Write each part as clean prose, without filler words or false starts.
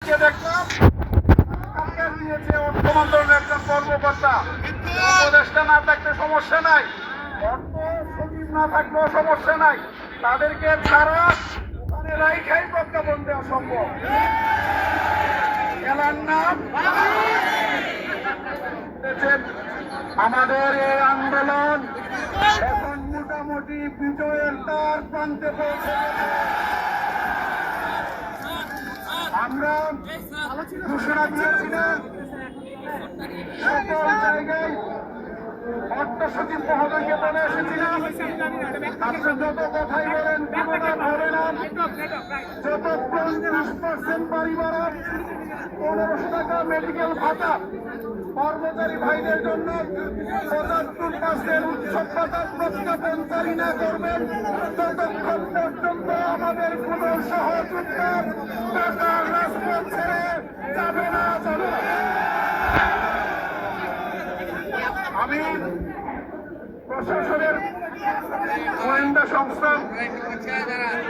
দেখলাম দিয়েছে অর্থ মন্ত্রণালয়ের একজন কর্মকর্তা। উপদেষ্টা না থাকলে সমস্যা নাই, অর্থ সচিব না থাকলেও সমস্যা নাই, তাদেরকে ছাড়া ওখানে রাইখাই প্রজ্ঞাপন দেওয়া সম্ভব। খেলার নাম আমাদের এই আন্দোলন এখন মোটামুটি বিজয়ের তার প্রান্তে পৌঁছে গেছে। আমরা ঘোষণা দিয়েছিলাম সকল জায়গায় অর্থ সচিব মহোদয়কে বলে এসেছিলাম, আপনি যত কথাই বলেন জীবনে হবে না, যতক্ষণ 20% বাড়ি বাড়া, 1500 টাকা মেডিকেল ভাতা কর্মচারী ভাইদের জন্য 75% উৎসব ভাতা প্রজ্ঞাপন জারি না করবেন, ততক্ষণ পর্যন্ত আমাদের কোন সহযোগিতার টাকা রাজপথ ছেড়ে যাবে না। আমি প্রশাসনের গোয়েন্দা সংস্থা,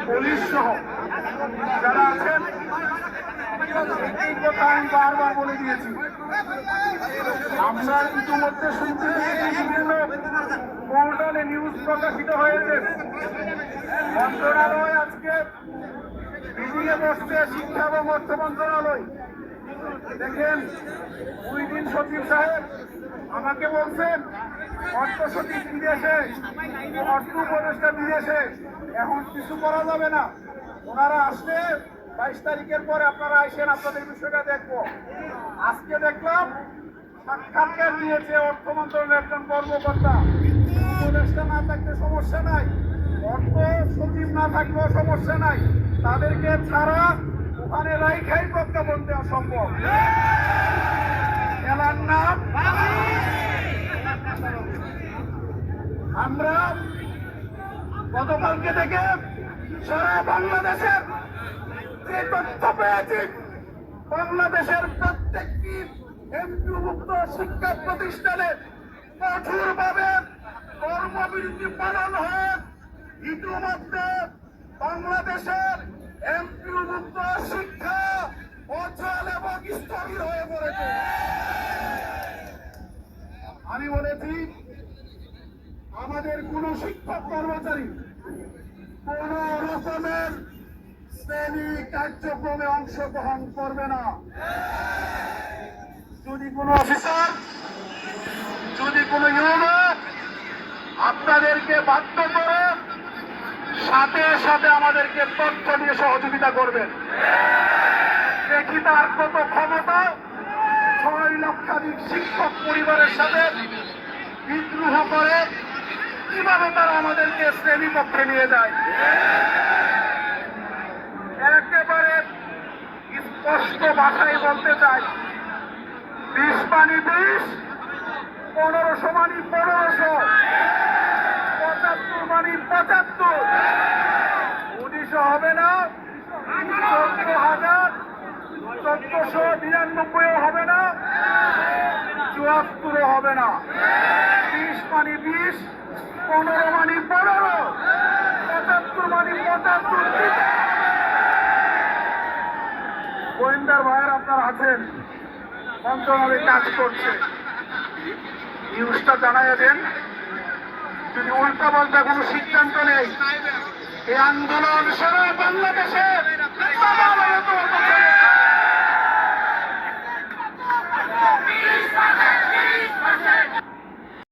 পুলিশ সহ যারা আছেন, এই কথা আমি বারবার বলে দিয়েছি। আমরা ইতিমধ্যে শুনতে পেয়েছি বিভিন্ন পোর্টালে নিউজ প্রকাশিত হয়েছে, মন্ত্রণালয় আজকে মিটিংয়ে বসছে, শিক্ষা এবং অর্থ মন্ত্রণালয়। দেখেন, 2 দিন সচিব সাহেব আমাকে বলছেন অর্থ সচিব বিদেশে, অর্থ উপদেষ্টা বিদেশে, এখন কিছু করা যাবে না, ওনারা আসলে 22 তারিখের পরে আপনারা আসেন, আপনাদের বিষয়টা দেখবো। আজকে দেখলাম সাক্ষাৎকার দিয়েছে অর্থ মন্ত্রণালয়ের একজন কর্মকর্তা। উপদেষ্টা না থাকলে সমস্যা নাই, অর্থ সচিব না থাকলেও সমস্যা নাই, তাদেরকে ছাড়া ওখানে রাইখাই প্রজ্ঞাপন দেওয়া সম্ভব। খেলার নাম আমরা গতকালকে থেকে সারা বাংলাদেশের যে তথ্য পেয়েছি, বাংলাদেশের প্রত্যেকটি এমপিওভুক্ত শিক্ষা প্রতিষ্ঠানে কঠোরভাবে কর্মবিরতি পালন হয়। ইতিমধ্যে বাংলাদেশের এমপিওভুক্ত শিক্ষা অচল এবং স্থবির হয়ে পড়েছে। আমি বলেছি আমাদের কোন শিক্ষক কর্মচারী কোন রকমের শ্রেণী কার্যক্রমে অংশগ্রহণ করবে না। যদি কোন অফিসার, যদি কোন ইউনিয়ন আপনাদেরকে বাধ্য করে, সাথে সাথে আমাদেরকে তথ্য দিয়ে সহযোগিতা করবেন। দেখি তার কত ক্ষমতা 6 লক্ষাধিক শিক্ষক পরিবারের সাথে বিদ্রোহ করে কিভাবে তারা আমাদেরকে শ্রেণীকক্ষে নিয়ে যায়। একেবারে স্পষ্ট ভাষায় বলতে চাই, 20 মানি 20, 1500 মানি 1500, 75 মানি 75, 1900 হবে না, 14,1499 হবে না, 74 হবে না। 20 মানি 20, 15 মানি 15, 75 মানি 75। গোয়েন্দার ভাইয়ের আপনারা আছেন, মন্ত্রণালয় কাজ করছে, নিউজটা জানাই দেন। যদি উল্টা পাল্টা কোনো সিদ্ধান্ত নেই, এই আন্দোলন সারা বাংলাদেশে